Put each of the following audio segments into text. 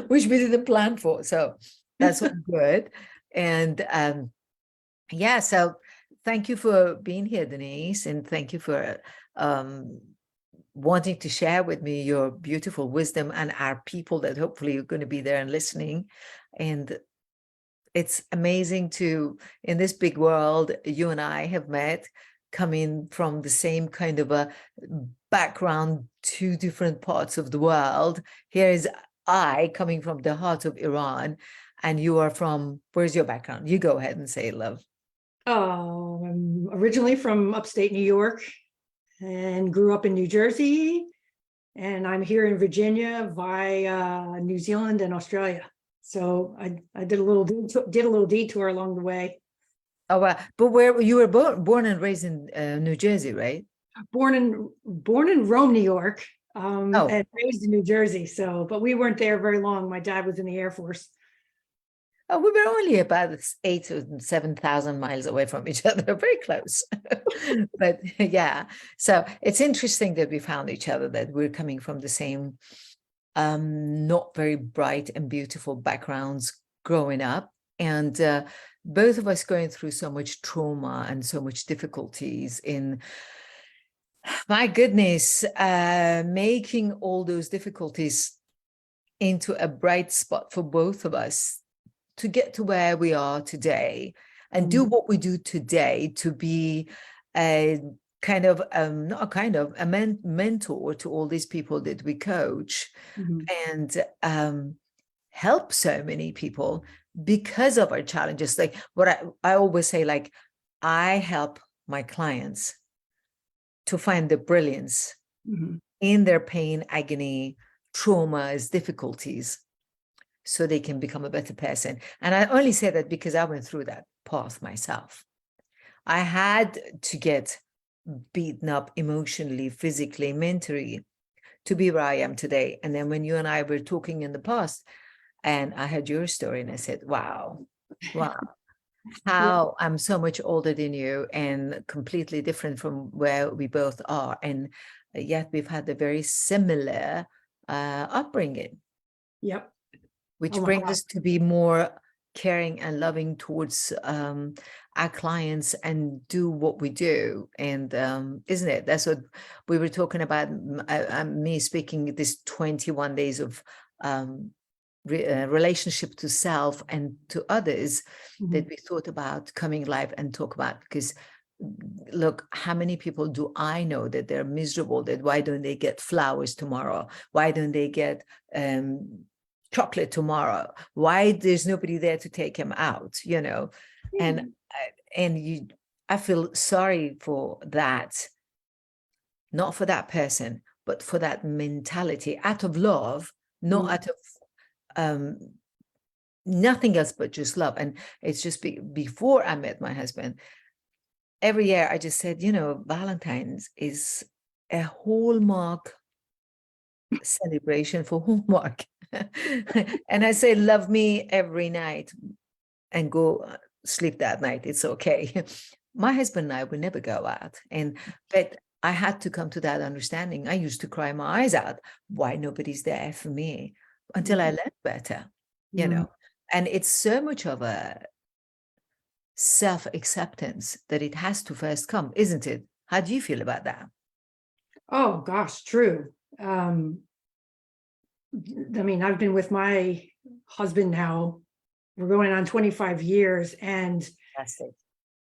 which we didn't plan for. So that's all good. And yeah, so thank you for being here, Denise, and thank you for wanting to share with me your beautiful wisdom and our people that hopefully are going to be there and listening. And it's amazing to, in this big world, you and I have met, coming from the same kind of a background, two different parts of the world. Here is I coming from the heart of Iran, and you are from, where's your background? You go ahead and say it, love. Oh, I'm originally from upstate New York and grew up in New Jersey. And I'm here in Virginia via New Zealand and Australia. So I did a little detour along the way. Oh, wow. But where you were born and raised in New Jersey, right? Born in Rome, New York, Oh. and raised in New Jersey. So, but we weren't there very long. My dad was in the Air Force. Oh, we were only about 8,000 or 7,000 miles away from each other, very close. But yeah, so it's interesting that we found each other, that we're coming from the same, not very bright and beautiful backgrounds growing up. And both of us going through so much trauma and so much difficulties in, my goodness, making all those difficulties into a bright spot for both of us to get to where we are today and do what we do today, to be a kind of, not a kind of, a mentor to all these people that we coach, and help so many people because of our challenges. Like what I always say, like, I help my clients to find the brilliance in their pain, agony, traumas, difficulties, so they can become a better person. And I only say that because I went through that path myself. I had to get beaten up emotionally, physically, mentally, to be where I am today. And then when you and I were talking in the past, and I heard your story, and I said, wow, how I'm so much older than you and completely different from where we both are. And yet we've had a very similar upbringing. Yep. Which brings us to be more caring and loving towards our clients and do what we do. And isn't it? That's what we were talking about, me speaking this 21 days of relationship to self and to others that we thought about coming live and talk about. Because look, how many people do I know that they're miserable, that why don't they get flowers tomorrow? Why don't they get chocolate tomorrow? Why there's nobody there to take him out, you know? And I feel sorry for that, not for that person, but for that mentality, out of love, not out of nothing else but just love. And it's just before I met my husband, every year I just said, you know, Valentine's is a hallmark celebration for Hallmark. And I say, love me every night and go sleep that night. It's okay. My husband and I would never go out. But I had to come to that understanding. I used to cry my eyes out. Why nobody's there for me? Until I learned better, you know. And it's so much of a self-acceptance that it has to first come, isn't it? How do you feel about that? Oh gosh, true. I mean, I've been with my husband now, we're going on 25 years. And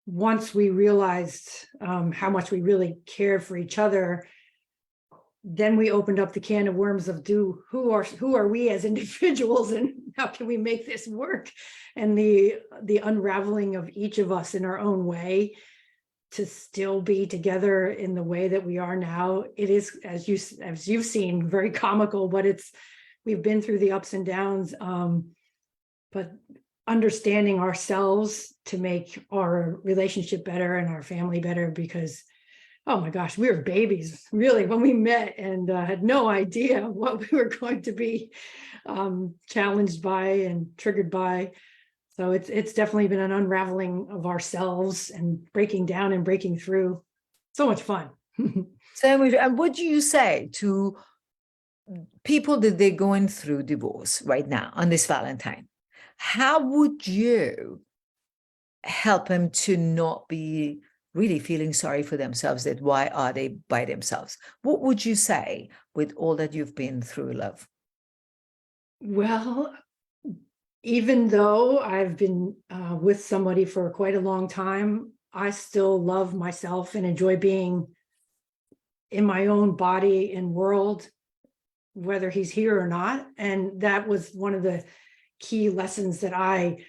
once we realized how much we really cared for each other, then we opened up the can of worms of who are we as individuals, and how can we make this work? And the unraveling of each of us in our own way to still be together in the way that we are now. It is, as you've seen, very comical, but we've been through the ups and downs, but understanding ourselves to make our relationship better and our family better, because, oh my gosh, we were babies really when we met, and had no idea what we were going to be challenged by and triggered by. So it's definitely been an unraveling of ourselves and breaking down and breaking through. So much fun. So, and what do you say to people that they're going through divorce right now on this Valentine, how would you help them to not be really feeling sorry for themselves, that why are they by themselves? What would you say with all that you've been through, love? Well, even though I've been with somebody for quite a long time, I still love myself and enjoy being in my own body and world, whether he's here or not. And that was one of the key lessons that I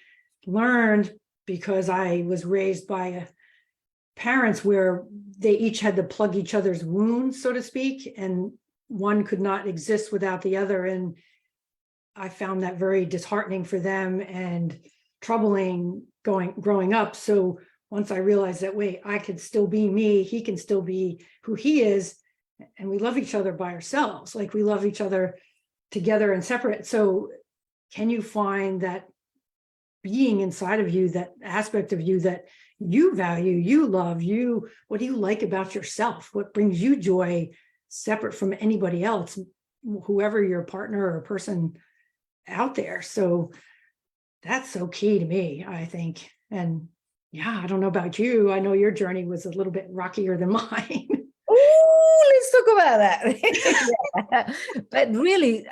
learned, because I was raised by parents where they each had to plug each other's wounds, so to speak, and one could not exist without the other. And I found that very disheartening for them and troubling growing up. So once I realized that, wait, I could still be me, he can still be who he is, and we love each other by ourselves, like we love each other together and separate. So can you find that being inside of you, that aspect of you that you value, you love, you, what do you like about yourself? What brings you joy separate from anybody else, whoever your partner or person out there? So that's so key to me, I think. And yeah, I don't know about you. I know your journey was a little bit rockier than mine. Oh, let's talk about that. Yeah. But really,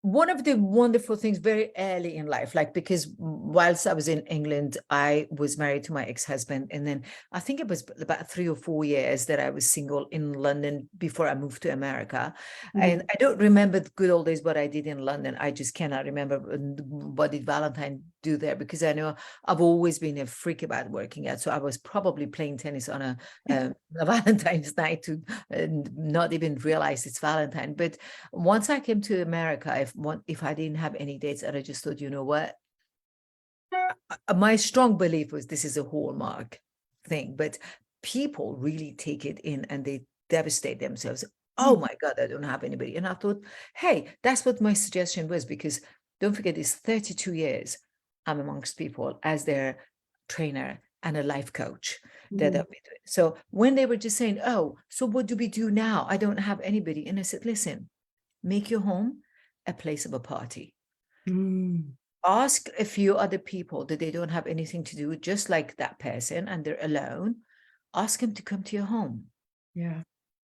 one of the wonderful things very early in life, like, because whilst I was in England, I was married to my ex-husband. And then I think it was about 3 or 4 years that I was single in London before I moved to America. And I don't remember the good old days, what I did in London. I just cannot remember what did Valentine do there, because I know I've always been a freak about working out. So I was probably playing tennis on a Valentine's night to not even realize it's Valentine. But once I came to America, if I didn't have any dates, and I just thought, you know what, my strong belief was this is a Hallmark thing, but people really take it in and they devastate themselves. Oh my God, I don't have anybody. And I thought, hey, that's what my suggestion was, because don't forget, it's 32 years I'm amongst people as their trainer and a life coach that I've been doing. So when they were just saying, oh, so what do we do now? I don't have anybody. And I said, listen, make your home a place of a party. Ask a few other people that they don't have anything to do, just like that person, and they're alone. Ask them to come to your home. Yeah.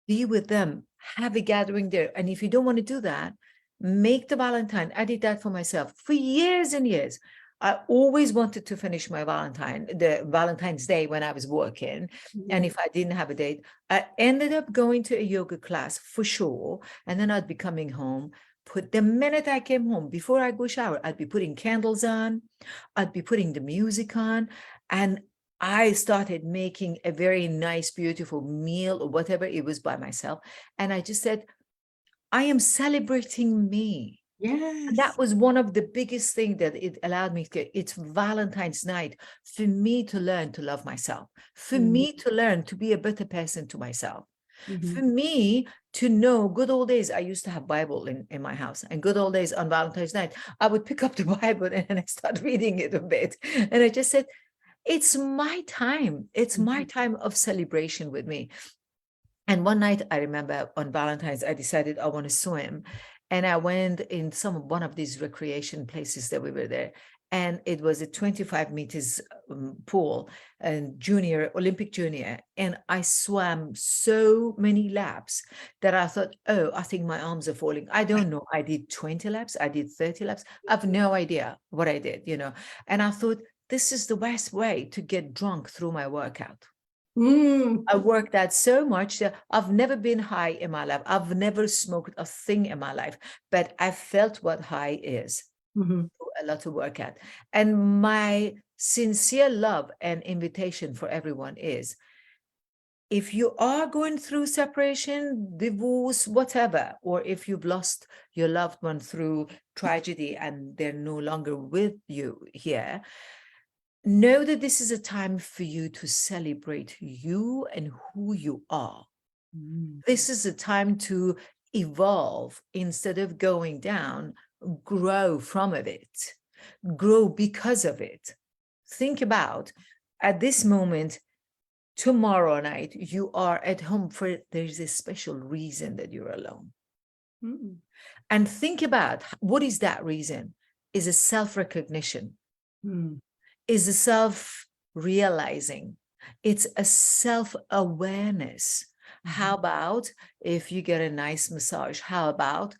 Be with them, have a gathering there. And if you don't want to do that, make the Valentine. I did that for myself for years and years. I always wanted to finish my the Valentine's Day when I was working. And if I didn't have a date, I ended up going to a yoga class for sure. And then I'd be coming home. The minute I came home, before I go shower, I'd be putting candles on. I'd be putting the music on. And I started making a very nice, beautiful meal or whatever it was by myself. And I just said, I am celebrating me. Yes. And that was one of the biggest things that it allowed me to get. It's Valentine's night for me to learn to love myself, for me to learn to be a better person to myself. For me to know, good old days, I used to have Bible in my house, and good old days on Valentine's night, I would pick up the Bible and I start reading it a bit. And I just said, it's my time. It's my time of celebration with me. And one night, I remember on Valentine's, I decided I want to swim. And I went in one of these recreation places that we were there. And it was a 25 meters pool, and Olympic junior. And I swam so many laps that I thought, oh, I think my arms are falling. I don't know. I did 20 laps. I did 30 laps. I have no idea what I did, And I thought, this is the best way to get drunk through my workout. I worked out so much that I've never been high in my life. I've never smoked a thing in my life, but I felt what high is. A lot of workout. And my sincere love and invitation for everyone is, if you are going through separation, divorce, whatever, or if you've lost your loved one through tragedy and they're no longer with you here, know that this is a time for you to celebrate you and who you are. This is a time to evolve instead of going down, grow from it, grow because of it. Think about, at this moment, tomorrow night, you are at home there's a special reason that you're alone. Mm. And think about what is that reason? Is a self-recognition, Mm. is a self-realizing, it's a self-awareness. How about if you get a nice massage? How about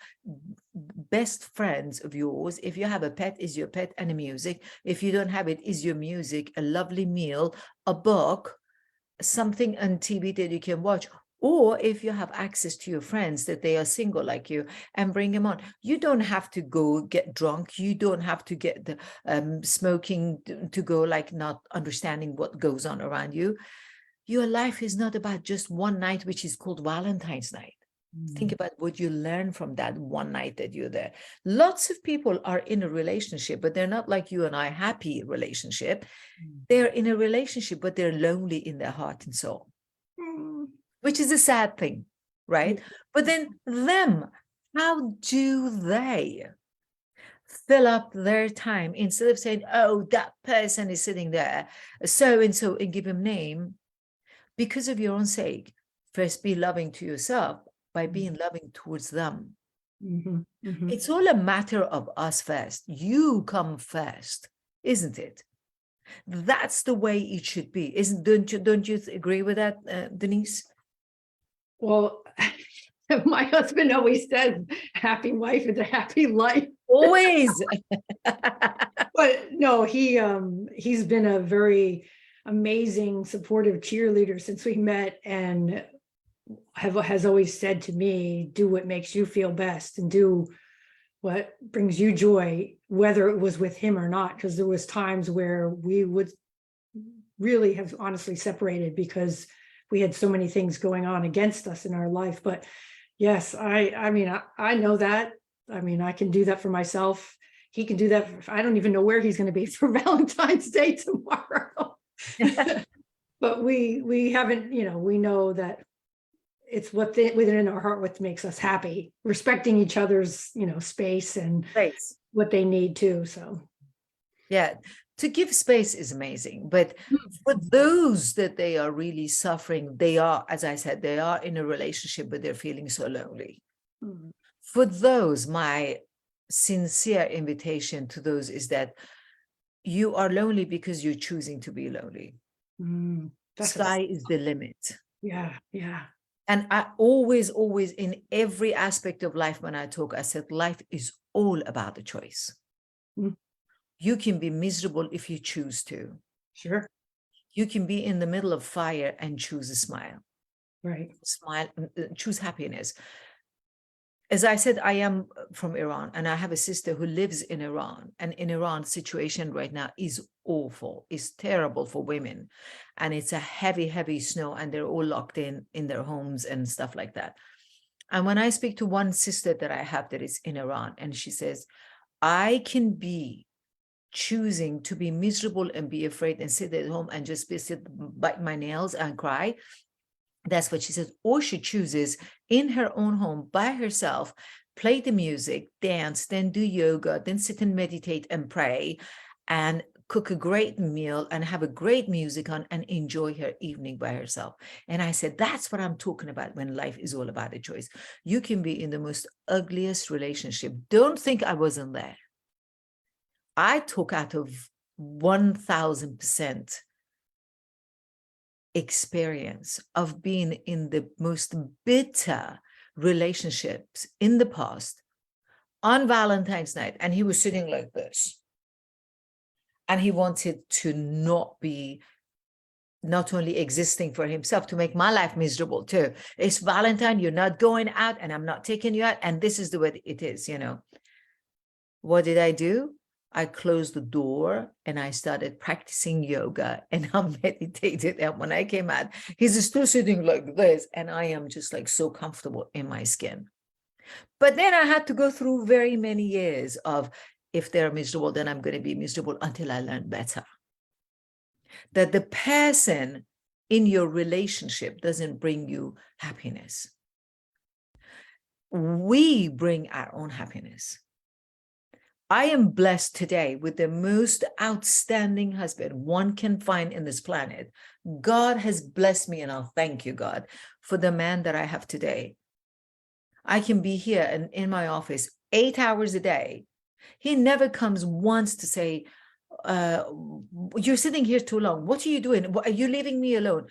best friends of yours? If you have a pet, is your pet and a music? If you don't have it, is your music a lovely meal, a book, something on TV that you can watch? Or if you have access to your friends that they are single like you, and bring them on. You don't have to go get drunk. You don't have to get the smoking to go like not understanding what goes on around you. Your life is not about just one night, which is called Valentine's night. Think about what you learn from that one night that you're there. Lots of people are in a relationship, but they're not like you and I, happy relationship. They're in a relationship, but they're lonely in their heart and soul, which is a sad thing, right? But then them, how do they fill up their time instead of saying, oh, that person is sitting there, so and so, and give him name? Because of your own sake, first be loving to yourself by being loving towards them. It's all a matter of us first. You come first, isn't it? That's the way it should be. Don't you agree with that, Denise? Well, my husband always says, happy wife is a happy life. Always. But no, he's been a very amazing, supportive cheerleader since we met, and has always said to me, do what makes you feel best and do what brings you joy, whether it was with him or not, because there was times where we would really have honestly separated because we had so many things going on against us in our life. But yes, I mean, I know that. I mean, I can do that for myself. He can do that. I don't even know where he's going to be for Valentine's Day tomorrow. But we haven't, we know that it's within our heart what makes us happy, respecting each other's, space and Space. what they need too. So yeah, to give space is amazing, but for those that they are really suffering, they are, as I said, they are in a relationship, but they're feeling so lonely. For those, my sincere invitation to those is that you are lonely because you're choosing to be lonely. Sky is the limit. Yeah. And I always in every aspect of life, when I talk, I said, life is all about the choice. You can be miserable if you choose to. Sure. You can be in the middle of fire and choose a smile. Right. Smile, choose happiness. As I said, I am from Iran, and I have a sister who lives in Iran. And in Iran, situation right now is awful, is terrible for women. And it's a heavy, heavy snow, and they're all locked in their homes and stuff like that. And when I speak to one sister that I have that is in Iran, and she says, I can be choosing to be miserable and be afraid and sit at home and just bite my nails and cry. That's what she says. Or she chooses in her own home by herself, play the music, dance, then do yoga, then sit and meditate and pray and cook a great meal and have a great music on and enjoy her evening by herself. And I said, that's what I'm talking about when life is all about a choice. You can be in the most ugliest relationship. Don't think I wasn't there. I took out of 1000% experience of being in the most bitter relationships in the past on Valentine's night. And he was sitting like this. And he wanted to not only existing for himself, to make my life miserable too. It's Valentine, you're not going out and I'm not taking you out. And this is the way it is, What did I do? I closed the door and I started practicing yoga and I meditated. And when I came out, he's still sitting like this. And I am just like so comfortable in my skin. But then I had to go through very many years of, if they're miserable, then I'm going to be miserable, until I learned better. That the person in your relationship doesn't bring you happiness. We bring our own happiness. I am blessed today with the most outstanding husband one can find in this planet. God has blessed me, and I'll thank you, God, for the man that I have today. I can be here and in my office 8 hours a day. He never comes once to say, you're sitting here too long. What are you doing? Are you leaving me alone?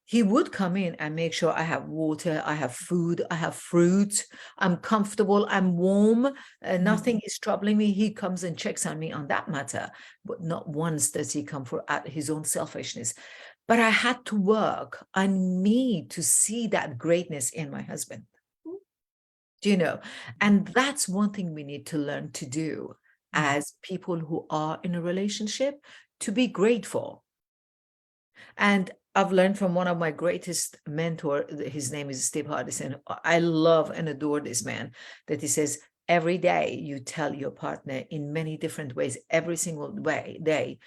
He would come in and make sure I have water, I have food, I have fruit, I'm comfortable, I'm warm, nothing is troubling me. He comes and checks on me on that matter, but not once does he come for his own selfishness. But I had to work on me to see that greatness in my husband. Do you know? And that's one thing we need to learn to do as people who are in a relationship, to be grateful. And I've learned from one of my greatest mentor, his name is Steve Hardison. I love and adore this man, that he says, every day you tell your partner in many different ways, every single day,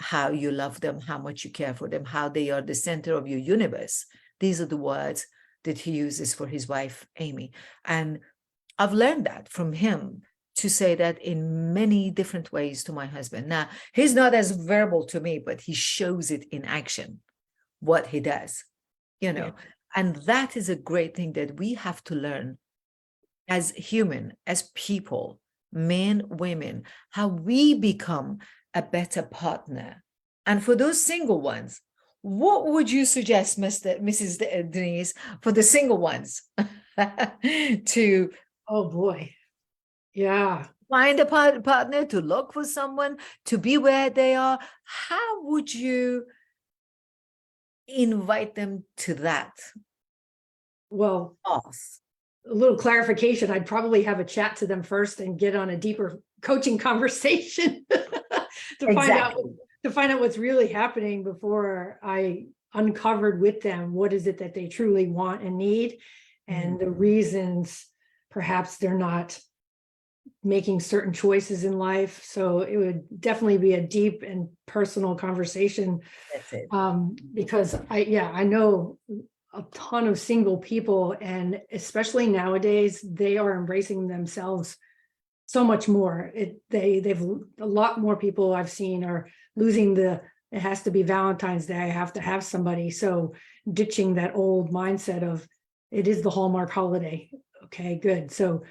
how you love them, how much you care for them, how they are the center of your universe. These are the words that he uses for his wife, Amy. And I've learned that from him, to say that in many different ways to my husband. Now, he's not as verbal to me, but he shows it in action, what he does, you know. Yeah. And that is a great thing that we have to learn as human, as people, men, women, how we become a better partner. And for those single ones, what would you suggest, Mrs. Denise, for the single ones to... Oh boy. Yeah. Find a partner, to look for someone, to be where they are. How would you invite them to that? Well, a little clarification. I'd probably have a chat to them first and get on a deeper coaching conversation to find out what's really happening before I uncovered with them what is it that they truly want and need, and the reasons perhaps they're not making certain choices in life. So it would definitely be a deep and personal conversation. That's it. Because I know a ton of single people, and especially nowadays, they are embracing themselves so much more. They've a lot more people I've seen are losing it has to be Valentine's Day, I have to have somebody. So ditching that old mindset of it is the Hallmark holiday. Okay, good. So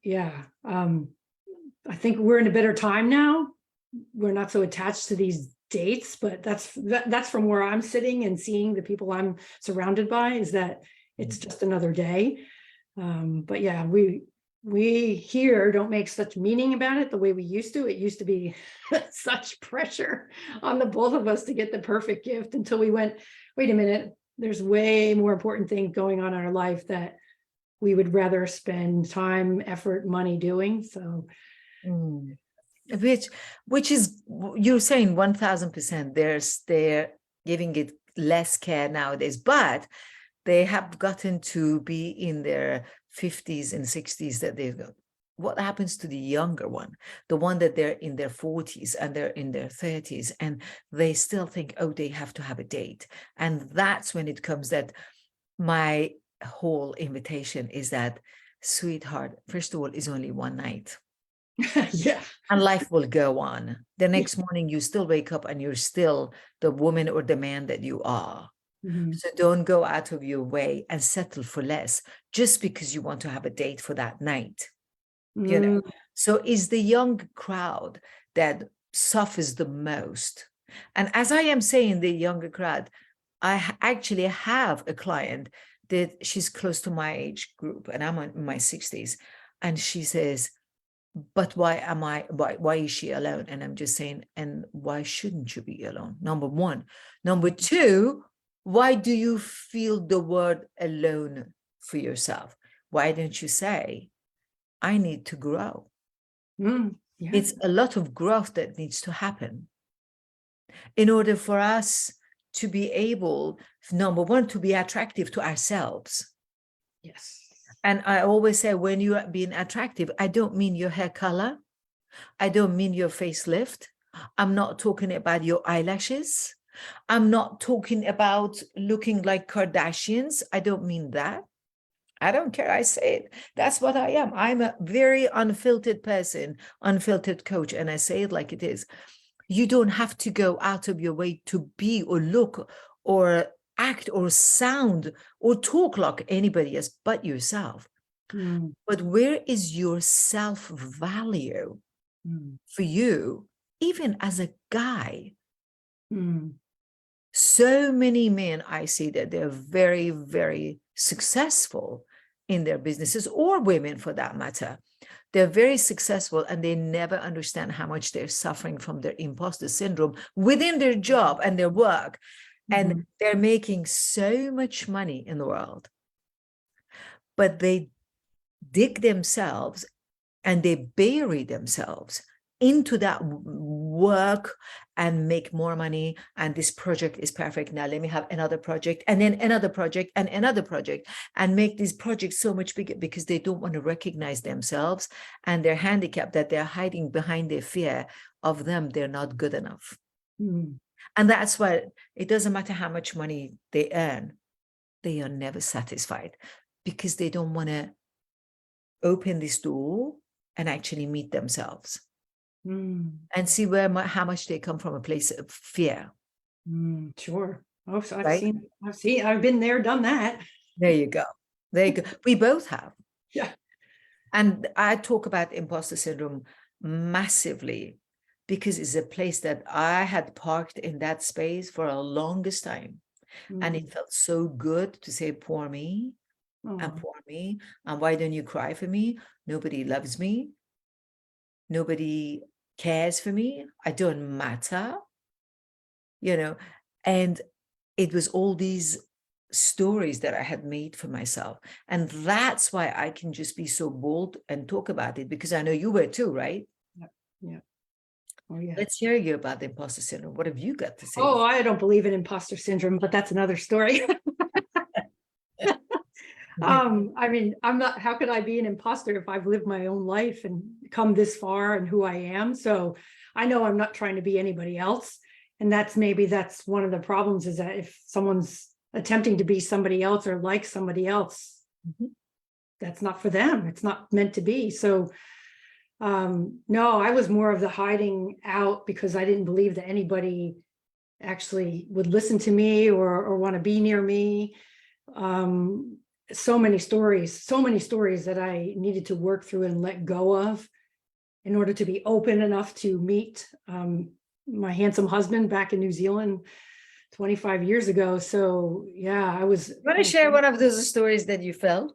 yeah, I think we're in a better time now. We're not so attached to these dates, but that's from where I'm sitting and seeing the people I'm surrounded by, is that it's just another day. But yeah, we here don't make such meaning about it the way we used to. It used to be such pressure on the both of us to get the perfect gift, until we went, wait a minute, there's way more important things going on in our life that we would rather spend time, effort, money doing. So which is, you're saying 1000%, they're giving it less care nowadays, but they have gotten to be in their 50s and 60s, that they've got. What happens to the younger one, the one that they're in their 40s and they're in their 30s, and they still think, oh, they have to have a date? And that's when it comes that my whole invitation is that, sweetheart, first of all, is only one night. Yeah. And life will go on. The next morning, you still wake up and you're still the woman or the man that you are. So don't go out of your way and settle for less just because you want to have a date for that night. You know, so is the young crowd that suffers the most. And as I am saying, the younger crowd, I actually have a client that she's close to my age group, and I'm in my 60s, and she says, but why is she alone? And I'm just saying, and why shouldn't you be alone? Number one. Number two, why do you feel the word alone for yourself? Why don't you say, I need to grow? Yeah. It's a lot of growth that needs to happen in order for us to be able, number one, to be attractive to ourselves. Yes. And I always say, when you are being attractive, I don't mean your hair color. I don't mean your facelift. I'm not talking about your eyelashes. I'm not talking about looking like Kardashians. I don't mean that. I don't care. I say it. That's what I am. I'm a very unfiltered person, unfiltered coach. And I say it like it is. You don't have to go out of your way to be or look or act or sound or talk like anybody else but yourself. Mm, But where is your self-value mm, for you, even as a guy? mm, So many men I see that they're very, very successful in their businesses, or women for that matter. They're very successful and they never understand how much they're suffering from their imposter syndrome within their job and their work. And mhm, they're making so much money in the world, but they dig themselves and they bury themselves into that work and make more money. And this project is perfect. Now let me have another project, and then another project, and another project, and make these projects so much bigger, because they don't want to recognize themselves and their handicap, that they're hiding behind their fear of them. They're not good enough. mm. And that's why it doesn't matter how much money they earn, they are never satisfied, because they don't want to open this door and actually meet themselves Mm, and see how much they come from a place of fear, sure. Oh, so right? I've been there, done that. There you go. There you go. We both have. Yeah. And I talk about imposter syndrome massively, because it's a place that I had parked in that space for a longest time. And Mm, it felt so good to say, poor me, and oh, poor me. And why don't you cry for me? Nobody loves me. Nobody cares for me. I don't matter, you know. And it was all these stories that I had made for myself. And that's why I can just be so bold and talk about it, because I know you were too, right? yeah. Yeah. Oh, yeah. Let's hear you about the imposter syndrome. What have you got to say? Oh, I don't believe in imposter syndrome, but that's another story. I mean, I'm not, how could I be an imposter if I've lived my own life and come this far and who I am? So I know I'm not trying to be anybody else. And that's one of the problems, is that if someone's attempting to be somebody else or like somebody else, Mhm. that's not for them. It's not meant to be. So no, I was more of the hiding out, because I didn't believe that anybody actually would listen to me or want to be near me. Um, so many stories that I needed to work through and let go of in order to be open enough to meet my handsome husband back in New Zealand 25 years ago. So yeah, I was. Want to share one of those stories that you felt?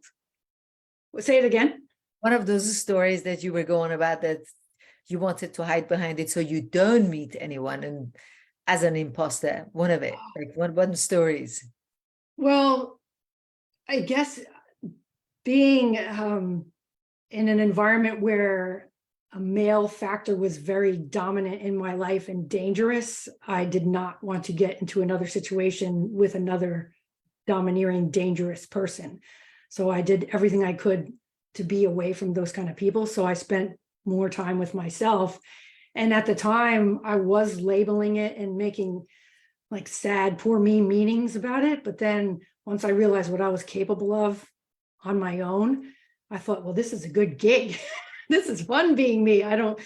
Say it again. One of those stories that you were going about, that you wanted to hide behind it so you don't meet anyone, and as an imposter, one of it, like one stories. Well, I guess being in an environment where a male factor was very dominant in my life and dangerous, I did not want to get into another situation with another domineering, dangerous person. So I did everything I could to be away from those kind of people. So I spent more time with myself. And at the time, I was labeling it and making like sad, poor me meanings about it. But then once I realized what I was capable of on my own, I thought, well, this is a good gig. This is fun being me. I don't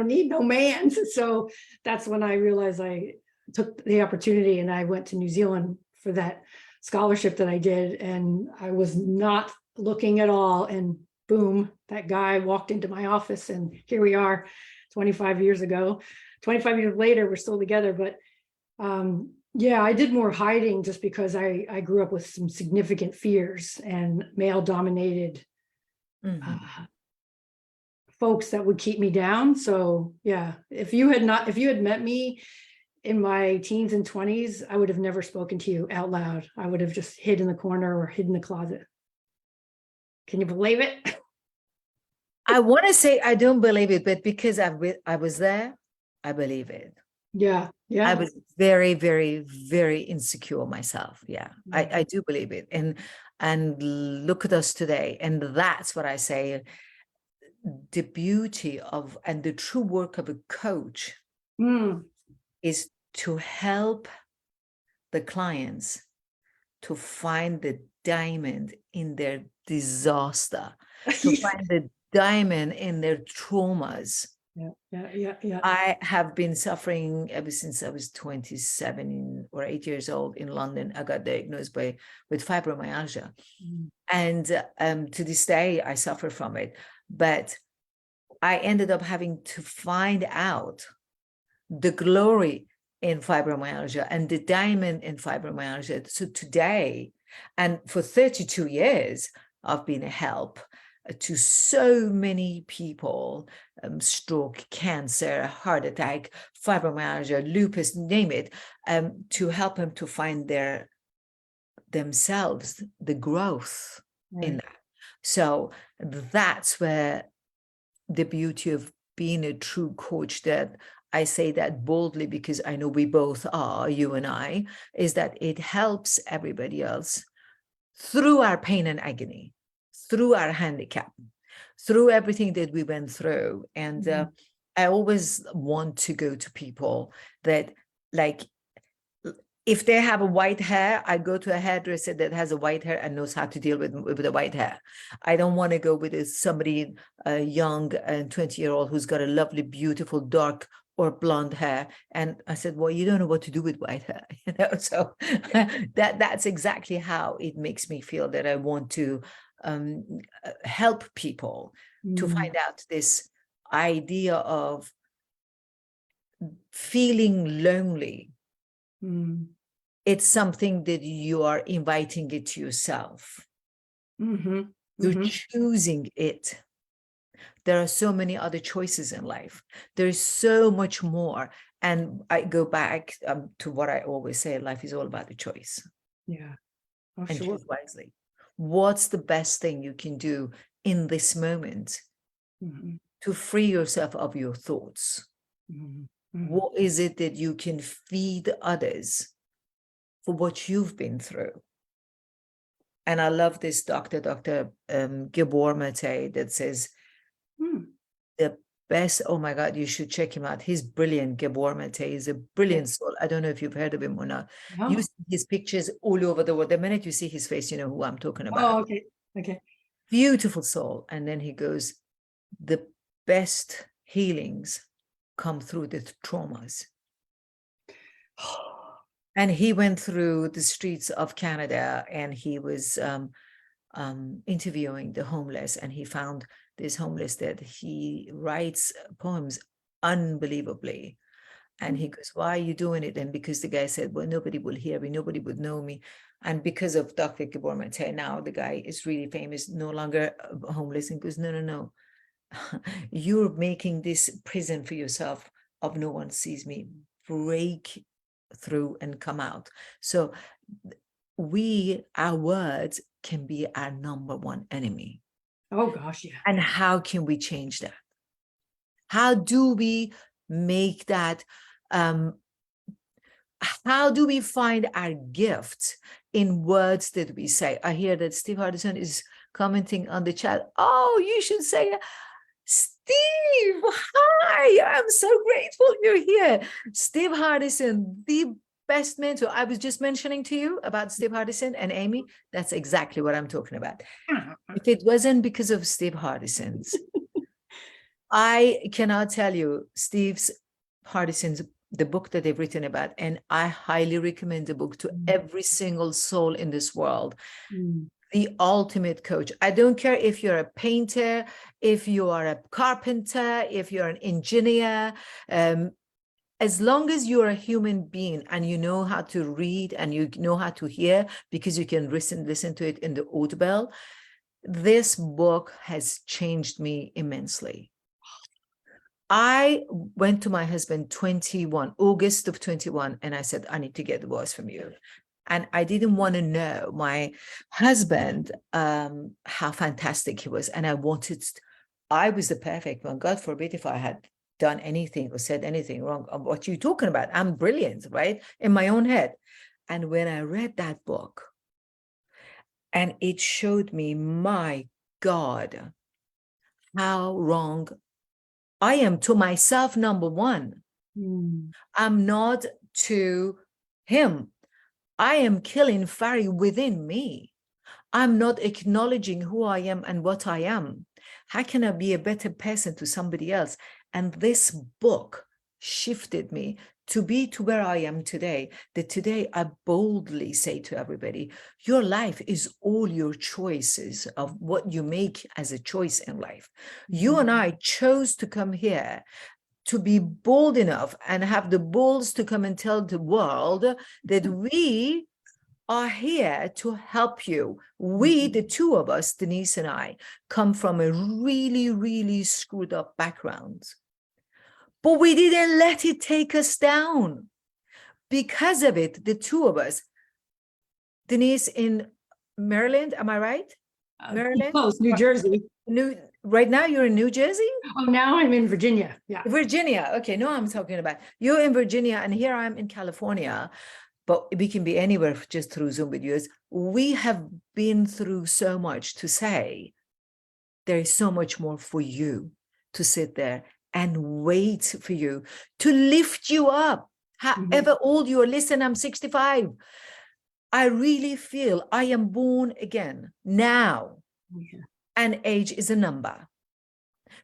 need no man. So that's when I realized I took the opportunity and I went to New Zealand for that scholarship that I did. And I was not looking at all. And boom, that guy walked into my office, and here we are 25 years ago. 25 years later, we're still together. But yeah, I did more hiding just because I grew up with some significant fears and male dominated Mhm. folks that would keep me down. So yeah, if you had met me in my teens and 20s, I would have never spoken to you out loud. I would have just hid in the corner or hid in the closet. Can you believe it? I want to say I don't believe it, but because I was there, I believe it. Yeah, I yeah. was very, very, very insecure myself. Yeah, Yeah. I do believe it. And look at us today. And that's what I say. The beauty of and the true work of a coach Mm. is to help the clients to find the diamond in their disaster, to find the diamond in their traumas, Yeah. I have been suffering ever since I was 27 or 8 years old in London. I got diagnosed with fibromyalgia. Mm. And to this day, I suffer from it. But I ended up having to find out the glory in fibromyalgia and the diamond in fibromyalgia. So today, and for 32 years, I've been a help to so many people, stroke, cancer, heart attack, fibromyalgia, lupus, name it, to help them to find themselves, the growth in that. So that's where the beauty of being a true coach, that I say that boldly because I know we both are, you and I, is that it helps everybody else through our pain and agony, through our handicap, through everything that we went through. And I always want to go to people that, like, if they have a white hair, I go to a hairdresser that has a white hair and knows how to deal with the white hair. I don't want to go with somebody young and 20-year-old who's got a lovely, beautiful, dark or blonde hair. And I said, well, you don't know what to do with white hair, So that's exactly how it makes me feel, that I want to help people to find out this idea of feeling lonely. It's something that you are inviting it to yourself. You're choosing it. There are so many other choices in life. There is so much more. And I go back to what I always say, life is all about the choice. Yeah. Oh, and sure. choose wisely. What's the best thing you can do in this moment to free yourself of your thoughts? What is it that you can feed others for what you've been through? And I love this Dr. Gabor Mate that says the best, oh my God, you should check him out. He's brilliant. Gabor Mate is a brilliant soul. I don't know if you've heard of him or not. No. You see his pictures all over the world. The minute you see his face, you know who I'm talking about. Oh, okay. Beautiful soul. And then he goes, the best healings come through the traumas. And he went through the streets of Canada and he was interviewing the homeless, and he found this homeless that he writes poems unbelievably. And he goes, why are you doing it? And because the guy said, well, nobody will hear me, nobody would know me. And because of Dr. Gabor Mate, now the guy is really famous, no longer homeless. And goes, no. You're making this prison for yourself of no one sees me. Break through and come out. So our words can be our number one enemy. Oh gosh, yeah. And how can we change that? How do we make that? How do we find our gift in words that we say? I hear that Steve Hardison is commenting on the chat. Oh, you should say, Steve, hi, I'm so grateful you're here. Steve Hardison, the best mentor. I was just mentioning to you about Steve Hardison and Amy. That's exactly what I'm talking about. If it wasn't because of Steve Hardison's, I cannot tell you Steve Hardison's, the book that they've written about, and I highly recommend the book to every single soul in this world. The ultimate coach. I don't care if you're a painter, if you are a carpenter, if you're an engineer, as long as you're a human being and you know how to read and you know how to hear, because you can listen to it in the audible, this book has changed me immensely. I went to my husband August of 21, and I said, I need to get divorced from you. And I didn't want to know my husband, how fantastic he was. And I was the perfect one. God forbid if I had done anything or said anything wrong. What are you talking about? I'm brilliant, right? In my own head. And when I read that book, and it showed me, my God, how wrong I am to myself, number one. I'm not to him. I am killing fire within me. I'm not acknowledging who I am and what I am. How can I be a better person to somebody else? And this book shifted me to be to where I am today, that today I boldly say to everybody, your life is all your choices of what you make as a choice in life. You and I chose to come here to be bold enough and have the balls to come and tell the world that we are here to help you. We, the two of us, Denise and I, come from a really, really screwed up background. But we didn't let it take us down. Because of it, the two of us, Denise in Maryland, am I right? Maryland? Close, New Jersey. Right now you're in New Jersey? Oh, now I'm in Virginia. Yeah. Virginia. Okay, no, I'm talking about you're in Virginia and here I'm in California, but we can be anywhere just through Zoom videos. We have been through so much to say there is so much more for you to sit there and wait for you to lift you up. However old you are, listen, I'm 65. I really feel I am born again now. And age is a number.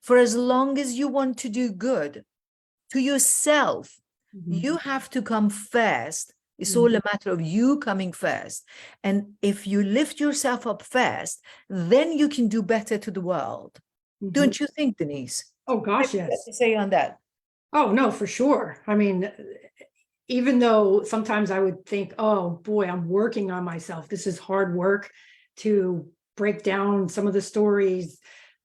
For as long as you want to do good to yourself, you have to come first. It's all a matter of you coming first. And if you lift yourself up first, then you can do better to the world. Don't you think, Denise? Oh, gosh, yes. What to say on that? Oh, no, for sure. I mean, even though sometimes I would think, oh boy, I'm working on myself. This is hard work to break down some of the stories,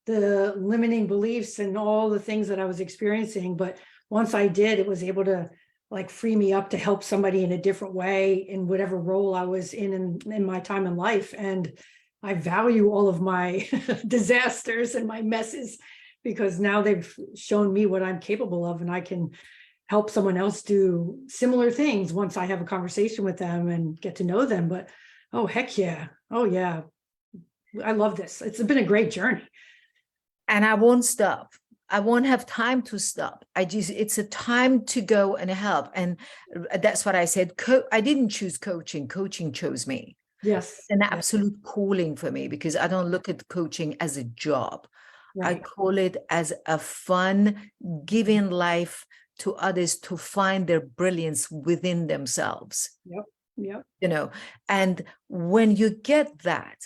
the limiting beliefs and all the things that I was experiencing. But once I did, it was able to like free me up to help somebody in a different way in whatever role I was in my time in life. And I value all of my disasters and my messes, because now they've shown me what I'm capable of, and I can help someone else do similar things once I have a conversation with them and get to know them. But oh, heck yeah. Oh yeah. I love this. It's been a great journey. And I won't stop. I won't have time to stop. It's a time to go and help. And that's what I said. I didn't choose coaching. Coaching chose me. Yes. It's an absolute calling for me, because I don't look at coaching as a job. Right. I call it as a fun, giving life to others to find their brilliance within themselves. Yep. You know, and when you get that,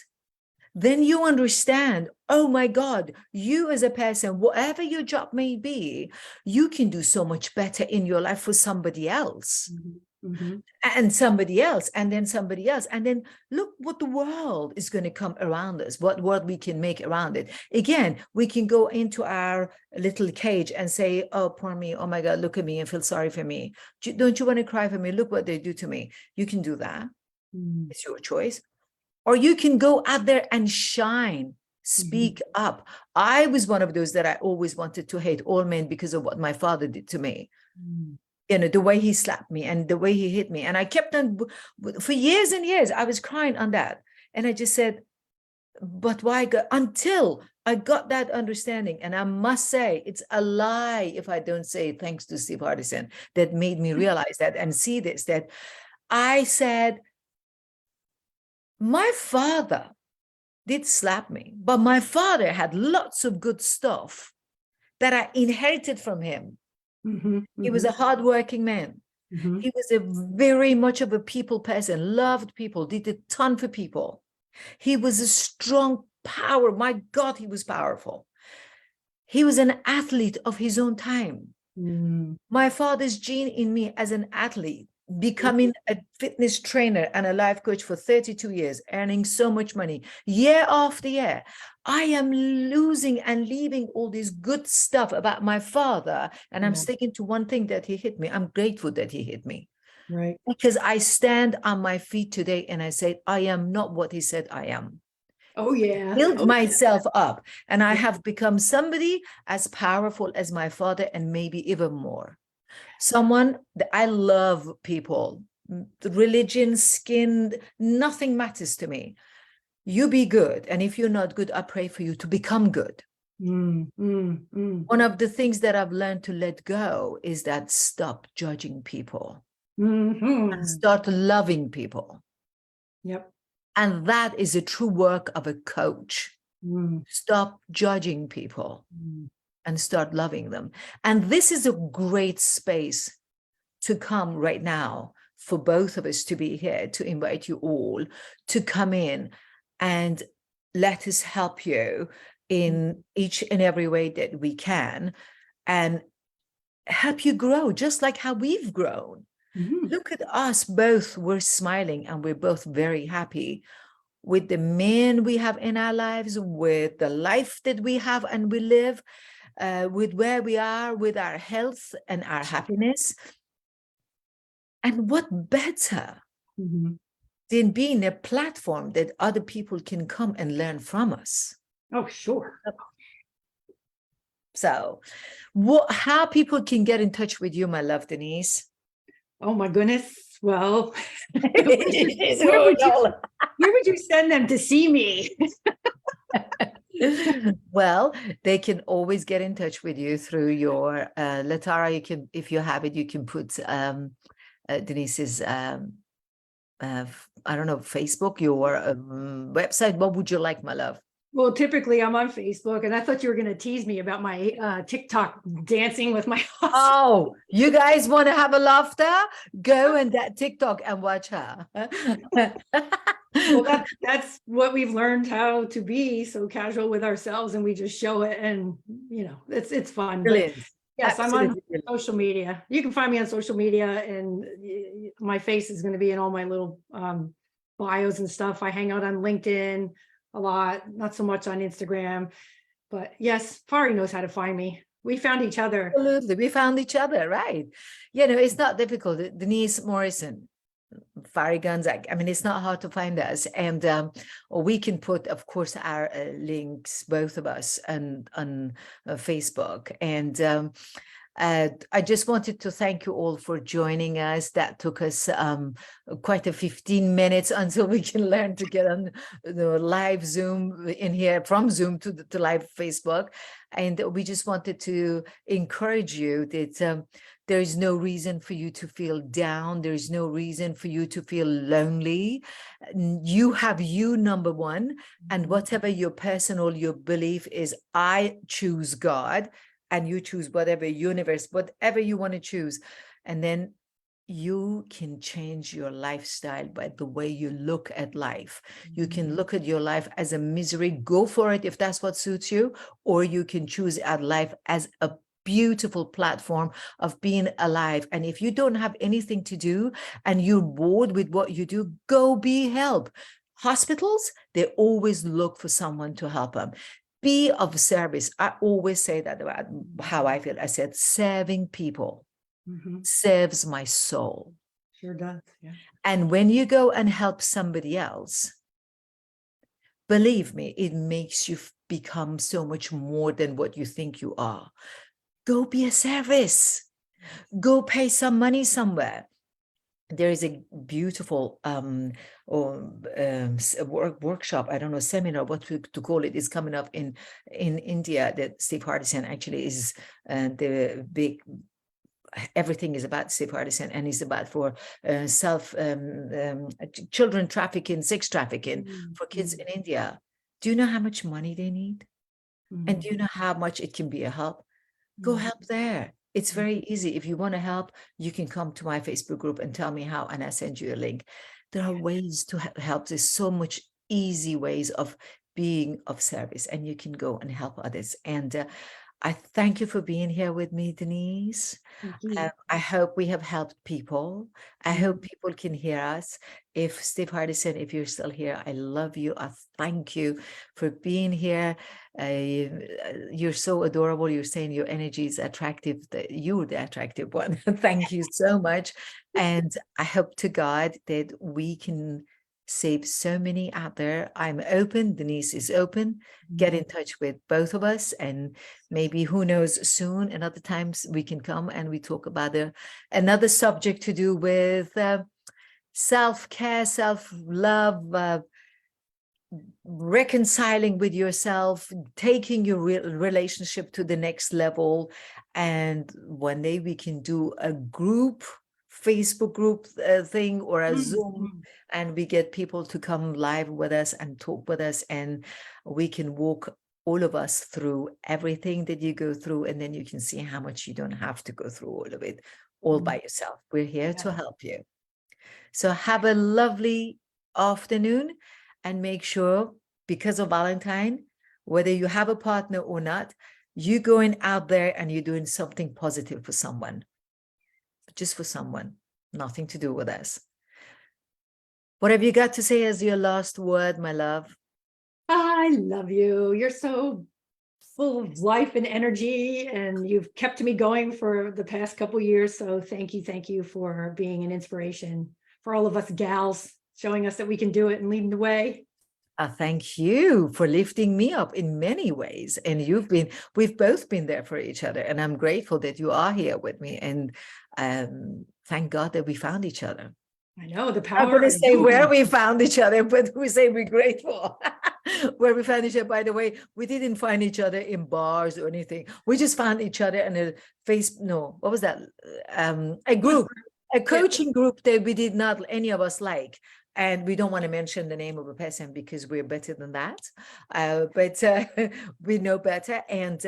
then you understand, oh my God, you as a person, whatever your job may be, you can do so much better in your life for somebody else. And somebody else, and then somebody else. And then look what the world is going to come around us, what world we can make around it. Again, we can go into our little cage and say, oh, poor me, oh my God, look at me and feel sorry for me. Don't you want to cry for me? Look what they do to me. You can do that. It's your choice. Or you can go out there and shine, speak up. I was one of those that I always wanted to hate all men because of what my father did to me. You know, the way he slapped me and the way he hit me. And I kept on, for years and years, I was crying on that. And I just said, but why? Until I got that understanding. And I must say, it's a lie if I don't say thanks to Steve Hardison that made me realize that and see this, that I said, my father did slap me, but my father had lots of good stuff that I inherited from him. He was a hardworking man. He was a very much of a people person, loved people, did a ton for people. He was a strong power. My God, he was powerful. He was an athlete of his own time. My father's gene in me as an athlete, becoming a fitness trainer and a life coach for 32 years, earning so much money year after year. I am losing and leaving all this good stuff about my father. And I'm sticking to one thing, that he hit me. I'm grateful that he hit me. Right. Because I stand on my feet today and I say, I am not what he said I am. Oh yeah. Build myself up. And I have become somebody as powerful as my father, and maybe even more. Someone that I love people, religion, skin, nothing matters to me. You be good. And if you're not good, I pray for you to become good. One of the things that I've learned to let go is that stop judging people and start loving people. Yep. And that is a true work of a coach. Stop judging people and start loving them. And this is a great space to come right now for both of us to be here, to invite you all to come in and let us help you in each and every way that we can, and help you grow just like how we've grown. Look at us both. We're smiling and we're both very happy with the men we have in our lives, with the life that we have and we live, with where we are, with our health and our happiness. And what better than being a platform that other people can come and learn from us? Oh, sure. So how people can get in touch with you, my love, Denise? Oh my goodness. Well, where would you send them to see me? Well, they can always get in touch with you through your Latara. You can, if you have it, you can put Denise's I don't know, Facebook, your website. What would you like, my love? Well, typically I'm on Facebook, and I thought you were going to tease me about my TikTok dancing with my husband. Oh, you guys want to have a laughter? Go and that TikTok and watch her. Well, that's what we've learned how to be so casual with ourselves, and we just show it, and it's fun. Brilliant. But yes, Absolutely. I'm on social media. You can find me on social media, and my face is going to be in all my little bios and stuff. I hang out on LinkedIn a lot, not so much on Instagram, but yes, Fari knows how to find me. We found each other. Absolutely. We found each other, right? It's not difficult. Denise Morrison, Fari Gunzak. I mean, it's not hard to find us. And we can put, of course, our links, both of us, on Facebook. And I just wanted to thank you all for joining us. That took us quite a 15 minutes until we can learn to get on the live Zoom in here, from Zoom to live Facebook. And we just wanted to encourage you that there is no reason for you to feel down. There is no reason for you to feel lonely. You have you, number one, and whatever your personal, your belief is, I choose God, and you choose whatever universe, whatever you want to choose. And then you can change your lifestyle by the way you look at life. You can look at your life as a misery, go for it if that's what suits you, or you can choose at life as a beautiful platform of being alive. And if you don't have anything to do and you're bored with what you do, go be help. Hospitals, they always look for someone to help them. Be of service. I always say that about how I feel. I said, serving people serves my soul. Sure does. Yeah. And when you go and help somebody else, believe me, it makes you become so much more than what you think you are. Go be a service. Go pay some money somewhere. There is a beautiful workshop, I don't know, seminar, what to call it, is coming up in India, that Steve Hardison actually is the big, everything is about Steve Hardison, and he's about for children trafficking, sex trafficking for kids in India. Do you know how much money they need? And do you know how much it can be a help? Go help there. It's very easy. If you want to help, you can come to my Facebook group and tell me how, and I send you a link. There are ways to help. There's so much easy ways of being of service, and you can go and help others. And I thank you for being here with me, Denise. I hope we have helped people. I hope people can hear us. If Steve Hardison, if you're still here, I love you. I thank you for being here. You're so adorable. You're saying your energy is attractive. That you're the attractive one. Thank you so much. And I hope to God that we can save so many out there. I'm open. Denise is open. Get in touch with both of us, and maybe, who knows, soon and other times we can come and we talk about another subject to do with self-care, self-love, reconciling with yourself, taking your relationship to the next level. And one day we can do a group, Facebook group thing, or a Zoom, and we get people to come live with us and talk with us, and we can walk all of us through everything that you go through, and then you can see how much you don't have to go through all of it all by yourself. We're here to help you. So have a lovely afternoon, and make sure, because of Valentine, whether you have a partner or not, you going out there and you're doing something positive for someone, just for someone, nothing to do with us. What have you got to say as your last word, my love? I love you. You're so full of life and energy, and you've kept me going for the past couple years. So thank you for being an inspiration for all of us gals, showing us that we can do it and leading the way. Thank you for lifting me up in many ways. And we've both been there for each other. And I'm grateful that you are here with me. And thank God that we found each other. I know the I'm not power going to of say where unity. we found each other, but we say we're grateful. Where we found each other, by the way, we didn't find each other in bars or anything. We just found each other in what was that? A group, a coaching group that we did not, any of us like. And we don't want to mention the name of a person because we're better than that. But we know better. And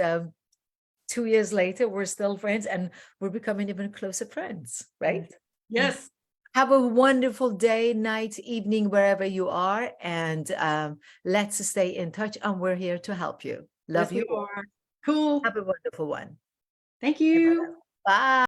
2 years later, we're still friends, and we're becoming even closer friends, right? Yes. Have a wonderful day, night, evening, wherever you are. And let's stay in touch. And we're here to help you. Love Yes, you. we are. Cool. Have a wonderful one. Thank you. Bye.